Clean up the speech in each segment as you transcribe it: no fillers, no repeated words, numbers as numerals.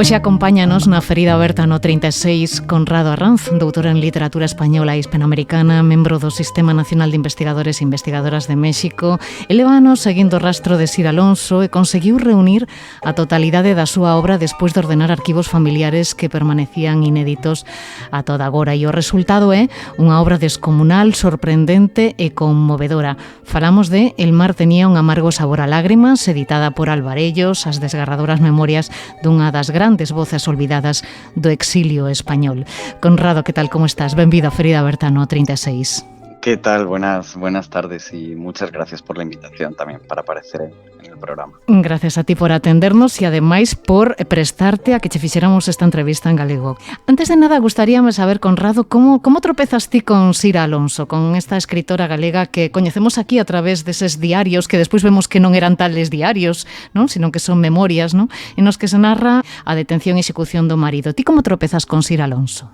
Hoxe acompáñanos na ferida aberta no 36 Conrado Arranz, doutor en Literatura Española e Hispanoamericana, membro do Sistema Nacional de Investigadores e Investigadoras de México, e levanos seguindo o rastro de Sir Alonso e conseguiu reunir a totalidade da súa obra despois de ordenar arquivos familiares que permanecían inéditos a toda agora. E o resultado é unha obra descomunal, sorprendente e conmovedora. Falamos de El mar tenía un amargo sabor a lágrimas, editada por Alvarellos, as desgarradoras memorias dunha das grandes voces olvidadas do exilio español. Conrado, que tal, como estás? Benvido a Ferida Aberta no 36. ¿Qué tal? Buenas tardes y muchas gracias por la invitación también para aparecer en el programa. Gracias a ti por atendernos e ademais por prestarte a que che fixéramos esta entrevista en galego. Antes de nada, gustaríame saber, Conrado, como tropezas ti con Sir Alonso, con esta escritora galega que coñecemos aquí a través deses diarios que despois vemos que non eran tales diarios, non? Sino que son memorias, non? En nos que se narra a detención e execución do marido. Ti como tropezas con Sir Alonso?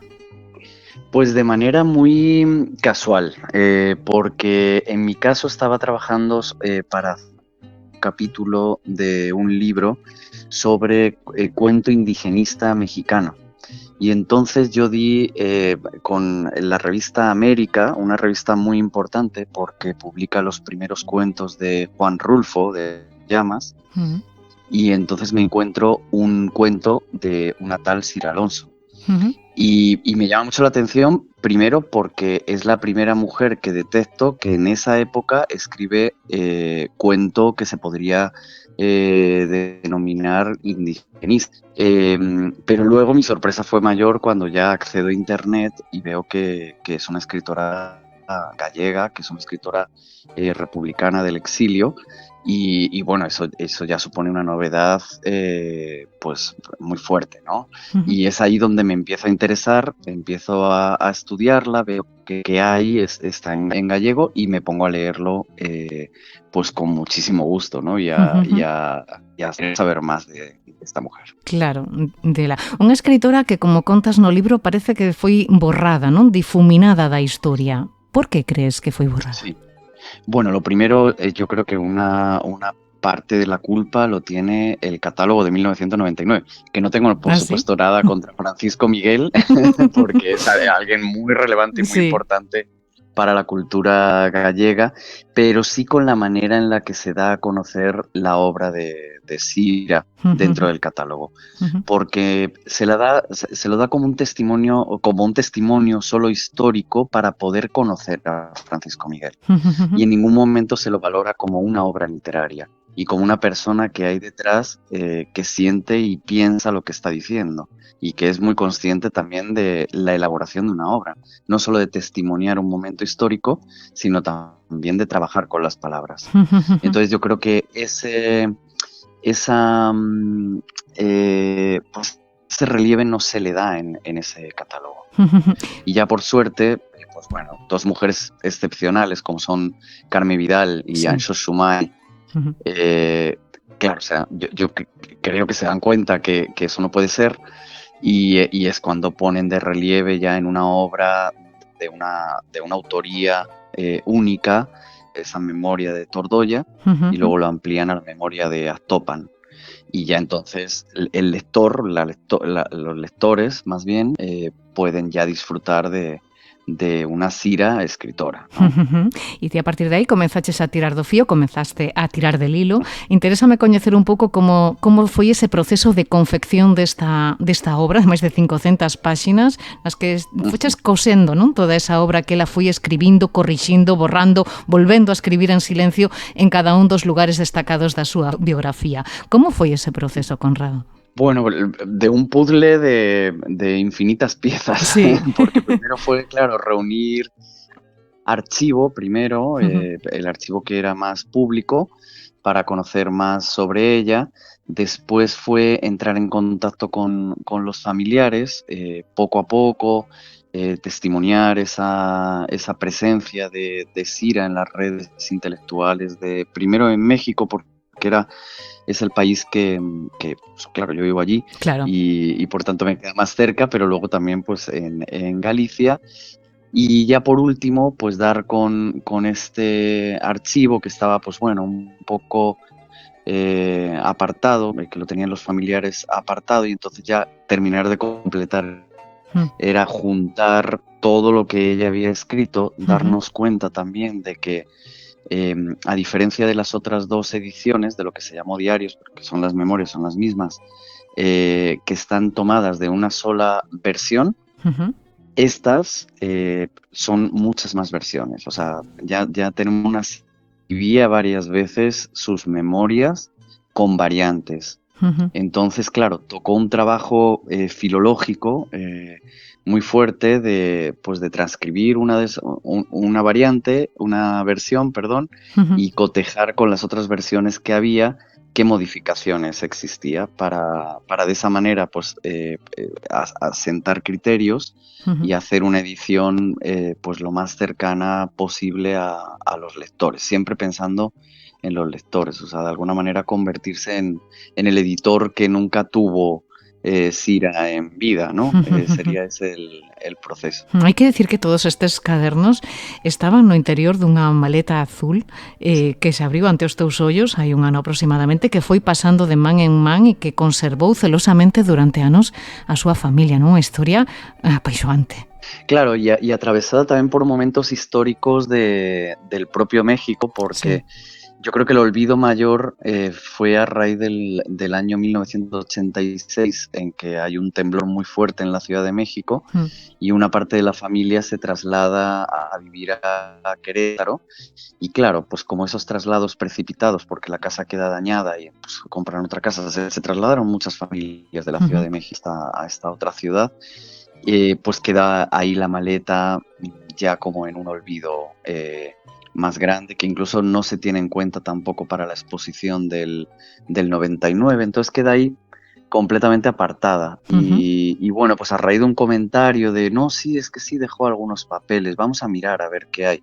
Pues de manera muy casual, porque en mi caso estaba trabajando para un capítulo de un libro sobre cuento indigenista mexicano. Y entonces yo di con la revista América, una revista muy importante porque publica los primeros cuentos de Juan Rulfo, de Llamas, y entonces me encuentro un cuento de una tal Sir Alonso. Y me llama mucho la atención, primero porque es la primera mujer que detecto que en esa época escribe cuento que se podría denominar indigenista. Pero luego mi sorpresa fue mayor cuando ya accedo a internet y veo que es una escritora gallega, que es una escritora republicana del exilio. Y bueno, eso ya supone una novedad pues muy fuerte, ¿no? Y es ahí donde me empiezo a interesar, empiezo a estudiarla, veo que hay, está en gallego y me pongo a leerlo pues con muchísimo gusto, ¿no? Y a saber más de esta mujer. Claro, unha escritora que, como contas no libro, parece que foi borrada, non? Difuminada da historia. Por que crees que foi borrada? Sí. Bueno, lo primero, yo creo que una parte de la culpa lo tiene el catálogo de 1999, que no tengo, por supuesto, nada contra Francisco Miguel, porque es alguien muy relevante y muy importante para la cultura gallega, pero sí con la manera en la que se da a conocer la obra de Sira dentro del catálogo, porque se lo da como un testimonio solo histórico para poder conocer a Francisco Miguel, y en ningún momento se lo valora como una obra literaria y como una persona que hay detrás que siente y piensa lo que está diciendo y que es muy consciente también de la elaboración de una obra, no solo de testimoniar un momento histórico, sino también de trabajar con las palabras. Entonces yo creo que pues ese relieve no se le da en ese catálogo. Y ya por suerte, pues bueno, dos mujeres excepcionales como son Carme Vidal y Anxo Sumai, claro, o sea, yo creo que se dan cuenta que eso no puede ser, y es cuando ponen de relieve ya en una obra de una autoría única esa memoria de Tordoya, y luego lo amplían a la memoria de Aztopan. Y ya entonces el lector, los lectores más bien, pueden ya disfrutar de unha Sira escritora, ¿no? E ti a partir de aí comenzaches a tirar do fío, comenzaste a tirar del hilo. Interésame coñecer un pouco como foi ese proceso de confección desta obra, de máis de 500 páxinas, nas que foches cosendo, non? Toda esa obra que ela foi escribindo, corrixindo, borrando, volvendo a escribir en silencio en cada un dos lugares destacados da súa biografía. Como foi ese proceso, Conrado? Bueno, de un puzzle de infinitas piezas, porque primero fue, claro, reunir archivo primero, el archivo que era más público, para conocer más sobre ella. Después fue entrar en contacto con los familiares, poco a poco, testimoniar esa presencia de Sira en las redes intelectuales, primero en México, porque es el país que pues, claro, yo vivo allí, y por tanto me queda más cerca, pero luego también pues en Galicia. Y ya por último, pues dar con este archivo que estaba, pues bueno, un poco apartado, que lo tenían los familiares apartado, y entonces ya terminar de completar era juntar todo lo que ella había escrito, darnos cuenta también de que a diferencia de las otras 2 ediciones de lo que se llamó diarios, porque son las memorias, son las mismas, que están tomadas de una sola versión, estas son muchas más versiones. O sea, ya tenemos escribía varias veces sus memorias con variantes. Entonces, claro, tocó un trabajo filológico muy fuerte de transcribir una variante, una versión, perdón, y cotejar con las otras versiones que había, qué modificaciones existía para de esa manera asentar criterios y hacer una edición lo más cercana posible a los lectores, siempre pensando en los lectores, o sea, de alguna manera convertirse en el editor que nunca tuvo Cira en vida, ¿no? Sería ese el proceso. Hai que decir que todos estes cadernos estaban no interior dunha maleta azul que se abriu ante os teus ollos hai un ano aproximadamente, que foi pasando de man en man e que conservou celosamente durante anos a súa familia, non? Unha historia apaixoante. Claro, y atravesada también por momentos históricos del propio México, porque yo creo que el olvido mayor fue a raíz del año 1986, en que hay un temblor muy fuerte en la Ciudad de México y una parte de la familia se traslada a vivir a Querétaro. Y claro, pues como esos traslados precipitados, porque la casa queda dañada y pues compran otra casa, se trasladaron muchas familias de la Ciudad de México a esta otra ciudad. Pues queda ahí la maleta ya como en un olvido más grande, que incluso no se tiene en cuenta tampoco para la exposición del 99, entonces queda ahí completamente apartada. Y bueno, pues a raíz de un comentario de, no, sí, es que sí dejó algunos papeles, vamos a mirar a ver qué hay.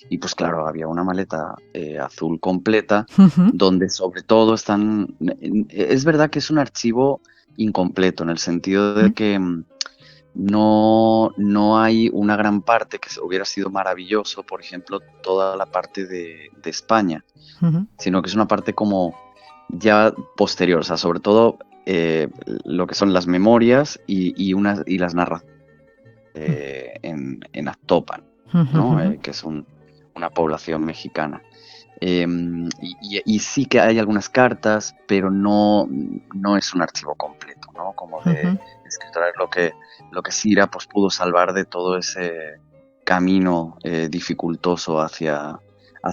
Y pues claro, había una maleta azul completa, donde sobre todo están... Es verdad que es un archivo incompleto, en el sentido de que no hay una gran parte que hubiera sido maravilloso, por ejemplo, toda la parte de España, sino que es una parte como ya posterior, o sea, sobre todo lo que son las memorias y las narraciones en Actopan, ¿no? Que es una población mexicana. Y sí que hay algunas cartas, pero no es un archivo completo, ¿no? Como de escritora, lo que Cira pues pudo salvar de todo ese camino dificultoso hacia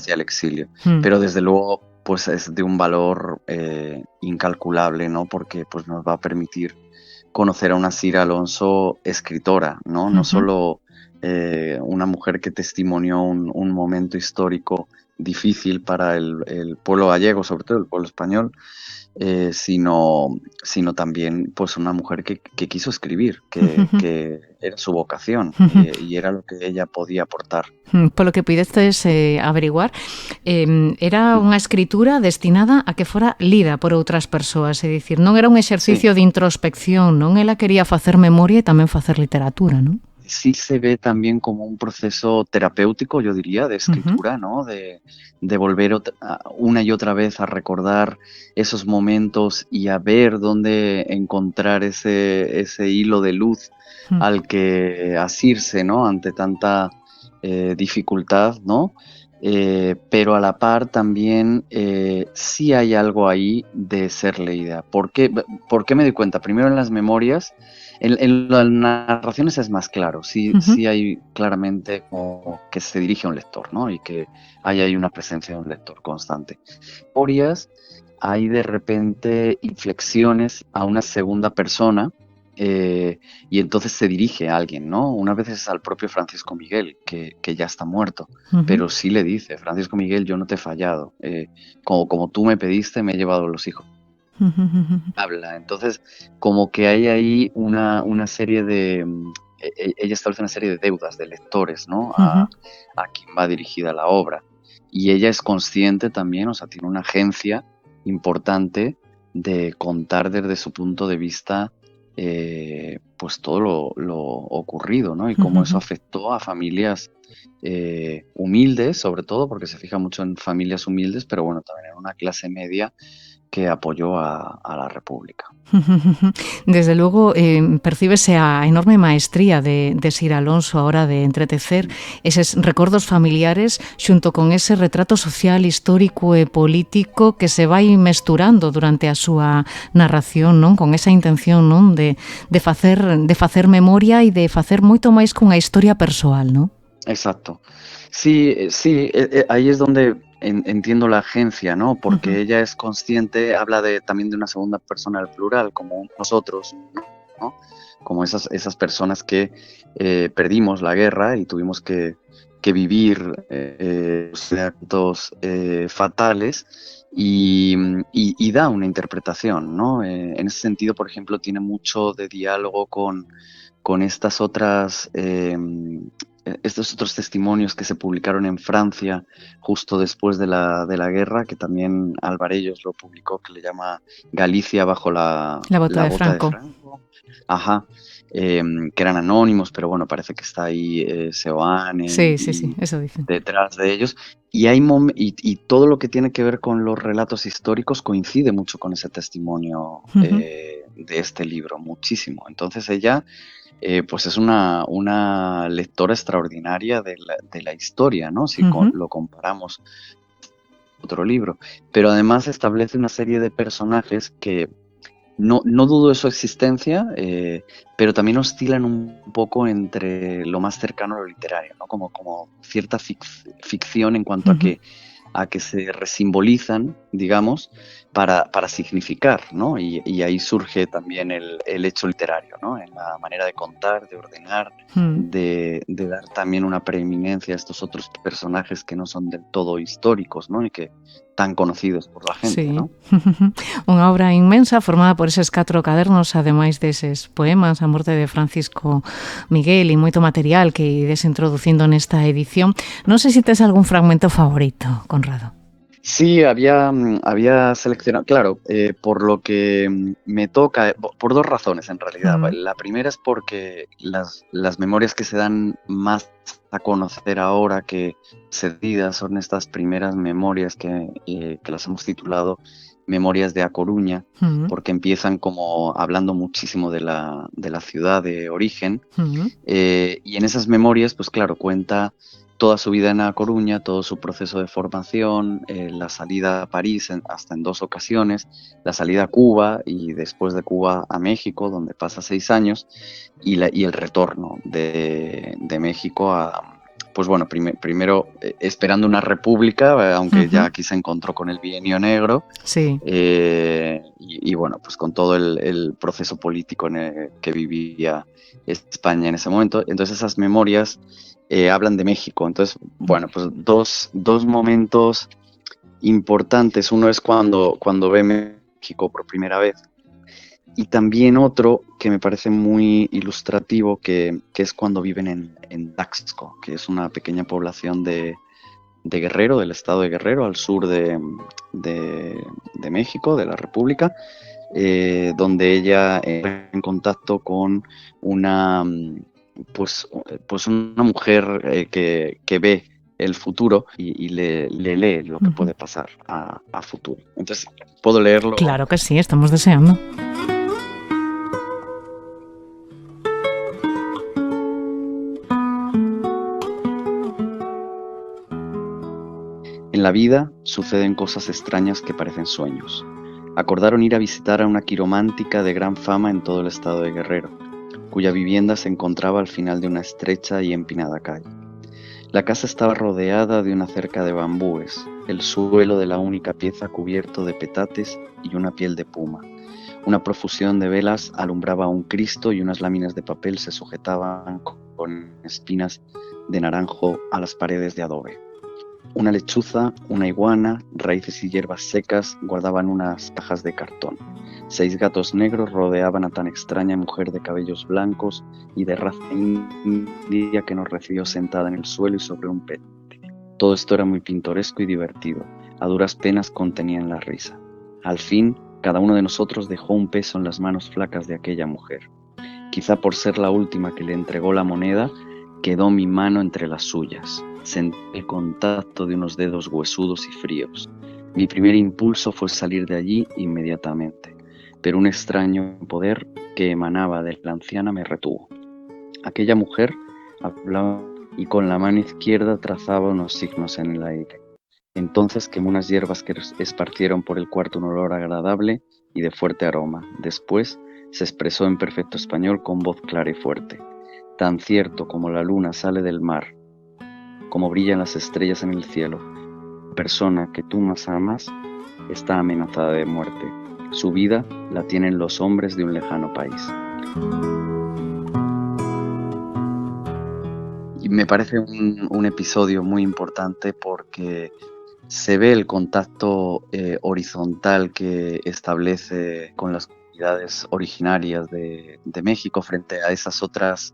el exilio. Pero desde luego pues es de un valor incalculable, ¿no? Porque pues nos va a permitir conocer a una Cira Alonso escritora, ¿no? No solo una mujer que testimonió un momento histórico difícil para el pueblo gallego, sobre todo el pueblo español, sino también pues una mujer que quiso escribir, que era su vocación y era lo que ella podía aportar. Polo que pudestes averiguar, era unha escritura destinada a que fora lida por outras persoas, é dicir, non era un exercicio de introspección, non? Ela quería facer memoria e tamén facer literatura, non? Sí se ve también como un proceso terapéutico, yo diría, de escritura, ¿no? De volver una y otra vez a recordar esos momentos y a ver dónde encontrar ese hilo de luz al que asirse, ¿no? Ante tanta dificultad, ¿no? Pero a la par también sí hay algo ahí de ser leída. ¿Por qué me doy cuenta? Primero en las memorias. En las narraciones es más claro, sí hay claramente como que se dirige a un lector, ¿no? Y que hay ahí una presencia de un lector constante. Memorias, hay de repente inflexiones a una segunda persona y entonces se dirige a alguien, ¿no? Unas veces al propio Francisco Miguel, que ya está muerto, pero sí le dice, Francisco Miguel, yo no te he fallado, como tú me pediste, me he llevado los hijos. Habla, entonces como que hay ahí una serie de... Ella establece una serie de deudas de lectores, ¿no? A quien va dirigida la obra. Y ella es consciente también, o sea, tiene una agencia importante de contar desde su punto de vista pues todo lo ocurrido, ¿no? Y cómo eso afectó a familias humildes, sobre todo, porque se fija mucho en familias humildes, pero bueno, también en una clase media que apoyó a la República. Desde luego, percibes a enorme maestría de Sir Alonso a hora de entretecer eses recordos familiares xunto con ese retrato social, histórico e político que se vai mesturando durante a súa narración, non? Con esa intención, non? De facer memoria e de facer moito máis cunha historia persoal, non? Exacto. Sí, ahí es donde entiendo la agencia, ¿no? Porque ella es consciente, habla también de una segunda persona al plural, como nosotros, ¿no? Como esas personas que perdimos la guerra y tuvimos que vivir actos fatales y da una interpretación, ¿no? En ese sentido, por ejemplo, tiene mucho de diálogo con estas otras... estos otros testimonios que se publicaron en Francia justo después de la guerra, que también Alvarellos lo publicó, que le llama Galicia bajo la bota de bota de Franco. Franco. Ajá, que eran anónimos, pero bueno, parece que está ahí Seoane Sí, eso dicen. detrás de ellos. Y todo lo que tiene que ver con los relatos históricos coincide mucho con ese testimonio de este libro, muchísimo. Entonces ella... pues es una lectora extraordinaria de la historia, ¿no? Si lo comparamos con otro libro. Pero además establece una serie de personajes que no dudo de su existencia, pero también oscilan un poco entre lo más cercano a lo literario, ¿no? Como cierta ficción en cuanto a que se resimbolizan, digamos, para significar, ¿no? Y ahí surge también el hecho literario, ¿no? En la manera de contar, de ordenar, de dar también una preeminencia a estos otros personajes que no son del todo históricos, ¿no? Y que tan conocidos por la gente, sí. ¿no? Unha obra inmensa formada por eses 4 cadernos, ademais deses poemas, a morte de Francisco Miguel e moito material que ides introducindo nesta edición. Non sei se tes algún fragmento favorito, Conrado. Sí, había seleccionado, claro, por lo que me toca, por dos razones en realidad. La primera es porque las memorias que se dan más a conocer ahora que cedidas son estas primeras memorias que las hemos titulado Memorias de A Coruña, porque empiezan como hablando muchísimo de la ciudad de origen, y en esas memorias, pues claro, cuenta toda su vida en A Coruña, todo su proceso de formación, la salida a París hasta en 2 ocasiones, la salida a Cuba y después de Cuba a México, donde pasa 6 años, y el retorno de México a, pues bueno, primero esperando una república, aunque ya aquí se encontró con el bienio negro, sí. Y bueno, pues con todo el proceso político que vivía España en ese momento. Entonces esas memorias hablan de México. Entonces, bueno, pues dos momentos importantes. Uno es cuando ve México por primera vez. Y también otro que me parece muy ilustrativo, que es cuando viven en Taxco, que es una pequeña población de Guerrero, del estado de Guerrero, al sur de México, de la República, donde ella entra en contacto con una mujer que ve el futuro y le lee lo que puede pasar a futuro. Entonces, ¿puedo leerlo? Claro que sí, estamos deseando. En la vida suceden cosas extrañas que parecen sueños. Acordaron ir a visitar a una quiromántica de gran fama en todo el estado de Guerrero, cuya vivienda se encontraba al final de una estrecha y empinada calle. La casa estaba rodeada de una cerca de bambúes, el suelo de la única pieza cubierto de petates y una piel de puma. Una profusión de velas alumbraba a un Cristo y unas láminas de papel se sujetaban con espinas de naranjo a las paredes de adobe. Una lechuza, una iguana, raíces y hierbas secas guardaban unas cajas de cartón. 6 gatos negros rodeaban a tan extraña mujer de cabellos blancos y de raza india que nos recibió sentada en el suelo y sobre un pete. Todo esto era muy pintoresco y divertido. A duras penas contenían la risa. Al fin, cada uno de nosotros dejó un peso en las manos flacas de aquella mujer. Quizá por ser la última que le entregó la moneda, quedó mi mano entre las suyas. Sentí el contacto de unos dedos huesudos y fríos. Mi primer impulso fue salir de allí inmediatamente, pero un extraño poder que emanaba de la anciana me retuvo. Aquella mujer hablaba y con la mano izquierda trazaba unos signos en el aire. Entonces quemó unas hierbas que esparcieron por el cuarto un olor agradable y de fuerte aroma. Después se expresó en perfecto español con voz clara y fuerte. Tan cierto como la luna sale del mar, como brillan las estrellas en el cielo, la persona que tú más amas está amenazada de muerte. Su vida la tienen los hombres de un lejano país. Y me parece un episodio muy importante porque se ve el contacto horizontal que establece con las comunidades originarias de México frente a esas otras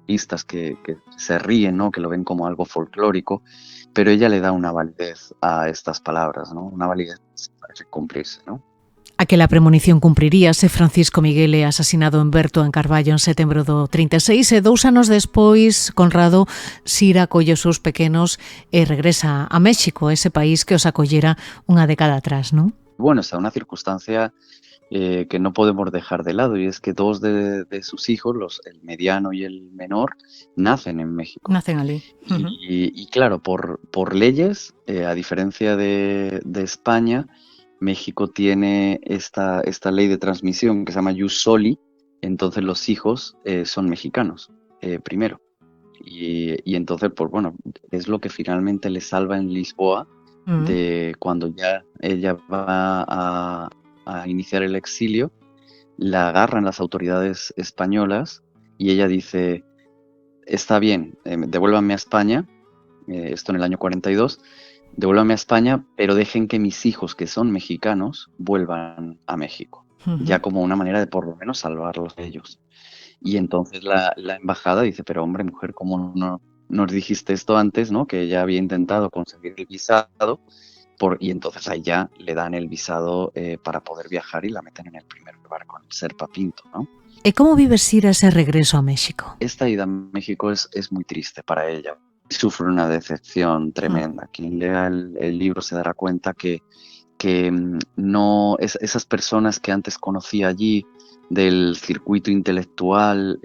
pistas que se ríen, ¿no? Que lo ven como algo folclórico, pero ella le da una validez a estas palabras, ¿no? Una validez que parece cumplirse, ¿no? A que la premonición cumpriríase, Francisco Miguel é asasinado en Berto, en Carballo, en setembro do 36, e 2 anos despois, Conrado Sira colle os seus pequenos e regresa a México, ese país que os acollera unha década atrás, non? Bueno, está una circunstancia que no podemos dejar de lado, y es que dos de sus hijos, el mediano y el menor, nacen en México. Nacen ali. Y claro, por leyes, a diferencia de España, México tiene esta ley de transmisión que se llama Jus Soli, entonces los hijos son mexicanos, primero. Y entonces, pues bueno, es lo que finalmente le salva en Lisboa de cuando ya ella va a iniciar el exilio, la agarran las autoridades españolas y ella dice, está bien, devuélvanme a España, esto en el año 42, devuélvanme a España, pero dejen que mis hijos, que son mexicanos, vuelvan a México, ya como una manera de por lo menos salvarlos de ellos. Y entonces la embajada dice, pero hombre, mujer, ¿cómo no nos dijiste esto antes, ¿no? Que ella había intentado conseguir el visado, y entonces ahí ya le dan el visado para poder viajar y la meten en el primer barco, en el Serpa Pinto, ¿no? ¿Y cómo vive Sira ese regreso a México? Esta ida a México es muy triste para ella. Sufre una decepción tremenda. Quien lea el libro se dará cuenta que no esas personas que antes conocía allí del circuito intelectual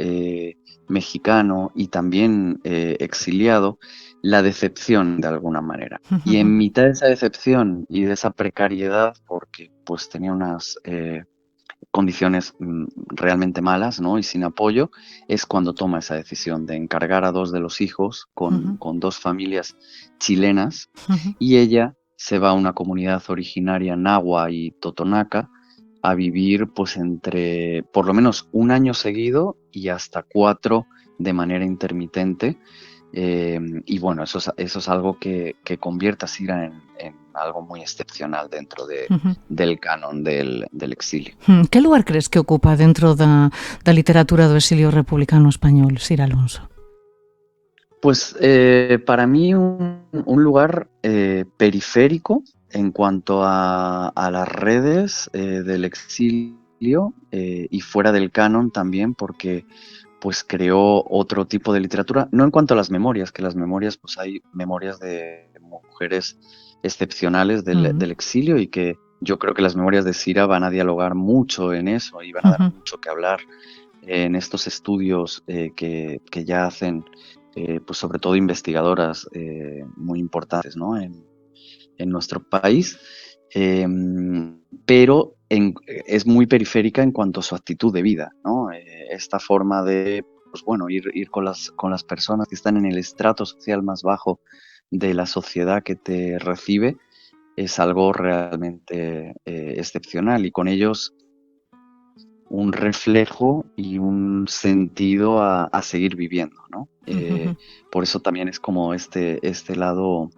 mexicano y también exiliado, la decepción de alguna manera. Y en mitad de esa decepción y de esa precariedad, porque pues tenía unas condiciones realmente malas, ¿no? Y sin apoyo, es cuando toma esa decisión de encargar a dos de los hijos con dos familias chilenas, y ella se va a una comunidad originaria nahua y totonaca a vivir pues entre por lo menos un año seguido y hasta 4 de manera intermitente. Y bueno, eso es algo que convierte a Sira en algo muy excepcional dentro del canon del exilio. Que lugar crees que ocupa dentro da literatura do exilio republicano español, Sira Alonso? Pues para mí un lugar periférico en cuanto a las redes del exilio y fuera del canon también, porque pues creó otro tipo de literatura, no en cuanto a las memorias, que las memorias, pues hay memorias de mujeres excepcionales del exilio, y que yo creo que las memorias de Sira van a dialogar mucho en eso y van a dar mucho que hablar en estos estudios que ya hacen pues sobre todo investigadoras muy importantes, ¿no? en nuestro país, pero es muy periférica en cuanto a su actitud de vida, ¿no? Esta forma de, pues bueno, ir con las personas que están en el estrato social más bajo de la sociedad que te recibe es algo realmente excepcional, y con ellos un reflejo y un sentido a seguir viviendo, ¿no? Por eso también es como este lado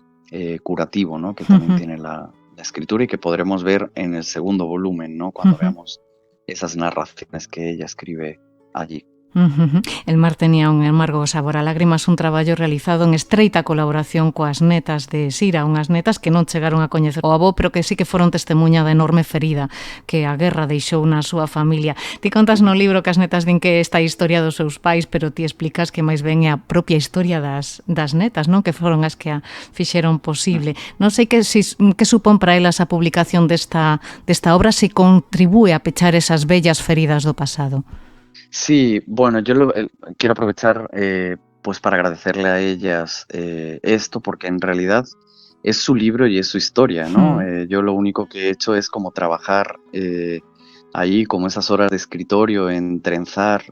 curativo, ¿no? Que también tiene la escritura, y que podremos ver en el segundo volumen, ¿no? Cuando veamos esas narraciones que ella escribe allí. El mar tenía un amargo sabor a lágrimas, un traballo realizado en estreita colaboración coas netas de Sira, unhas netas que non chegaron a coñecer o avó, pero que sí que foron testemunha da enorme ferida que a guerra deixou na súa familia. Ti contas no libro que as netas din que esta historia dos seus pais, pero ti explicas que máis ben é a propia historia das netas, non? Que foron as que a fixeron posible. Non sei que supón para elas a publicación desta obra, se contribúe a pechar esas bellas feridas do pasado. Sí, bueno, yo quiero aprovechar pues para agradecerle a ellas esto, porque en realidad es su libro y es su historia, ¿no? Yo lo único que he hecho es como trabajar ahí, como esas horas de escritorio, en trenzar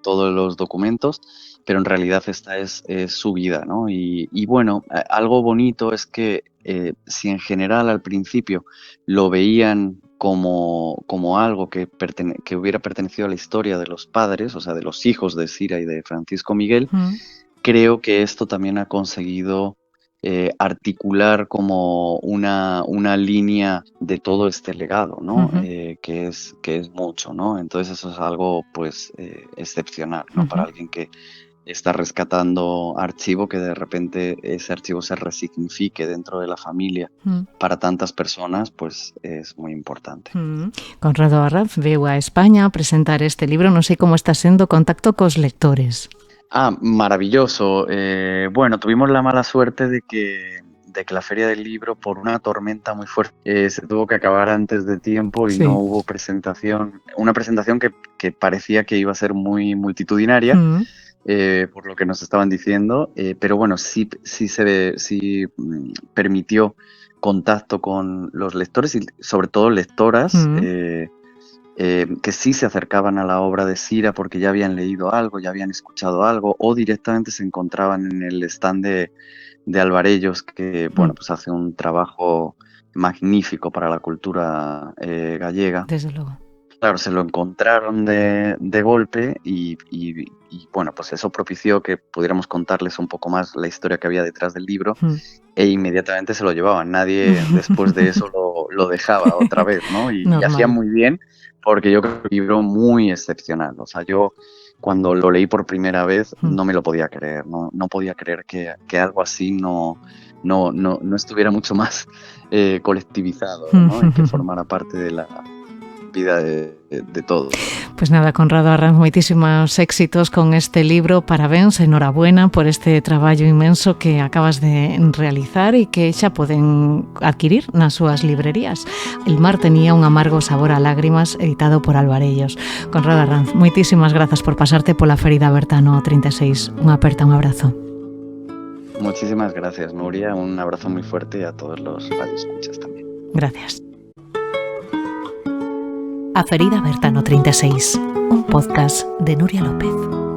todos los documentos, pero en realidad esta es su vida, ¿no? Y bueno, algo bonito es que si en general al principio lo veían como algo que hubiera pertenecido a la historia de los padres, o sea, de los hijos de Sira y de Francisco Miguel, creo que esto también ha conseguido articular como una línea de todo este legado, ¿no? Que es mucho, ¿no? Entonces eso es algo, pues, excepcional, ¿no? Para alguien que está rescatando archivo, que de repente ese archivo se resignifique dentro de la familia para tantas personas, pues es muy importante. Conrado Arranz veu a España a presentar este libro, non sei como está sendo o contacto cos lectores. Maravilloso. Bueno, tuvimos la mala suerte de que la Feria del Libro, por una tormenta muy fuerte, se tuvo que acabar antes de tiempo y no hubo presentación. Una presentación que parecía que iba a ser muy multitudinaria, por lo que nos estaban diciendo, pero bueno, sí permitió contacto con los lectores y sobre todo lectoras que sí se acercaban a la obra de Sira porque ya habían leído algo, ya habían escuchado algo, o directamente se encontraban en el stand de Alvarellos, que bueno, pues hace un trabajo magnífico para la cultura gallega. Desde luego. Claro, se lo encontraron de golpe y bueno, pues eso propició que pudiéramos contarles un poco más la historia que había detrás del libro e inmediatamente se lo llevaban. Nadie después de eso lo dejaba otra vez, ¿no? Y hacía muy bien, porque yo creo que es un libro muy excepcional. O sea, yo cuando lo leí por primera vez no me lo podía creer, no podía creer que algo así no estuviera mucho más colectivizado, ¿no? Y que formara parte de la vida de todos. Pues nada, Conrado Arranz, moitísimos éxitos con este libro, parabéns, enhorabuena por este traballo inmenso que acabas de realizar e que xa poden adquirir nas súas librerías. El mar tenía un amargo sabor a lágrimas, editado por Alvarellos. Conrado Arranz, moitísimas grazas por pasarte pola Ferida Aberta no 36. Unha aperta, un abrazo. Muchísimas gracias, Nuria, un abrazo muy fuerte a todos los radioescuchas también. Gracias. A Ferida Aberta no 36, un podcast de Nuria López.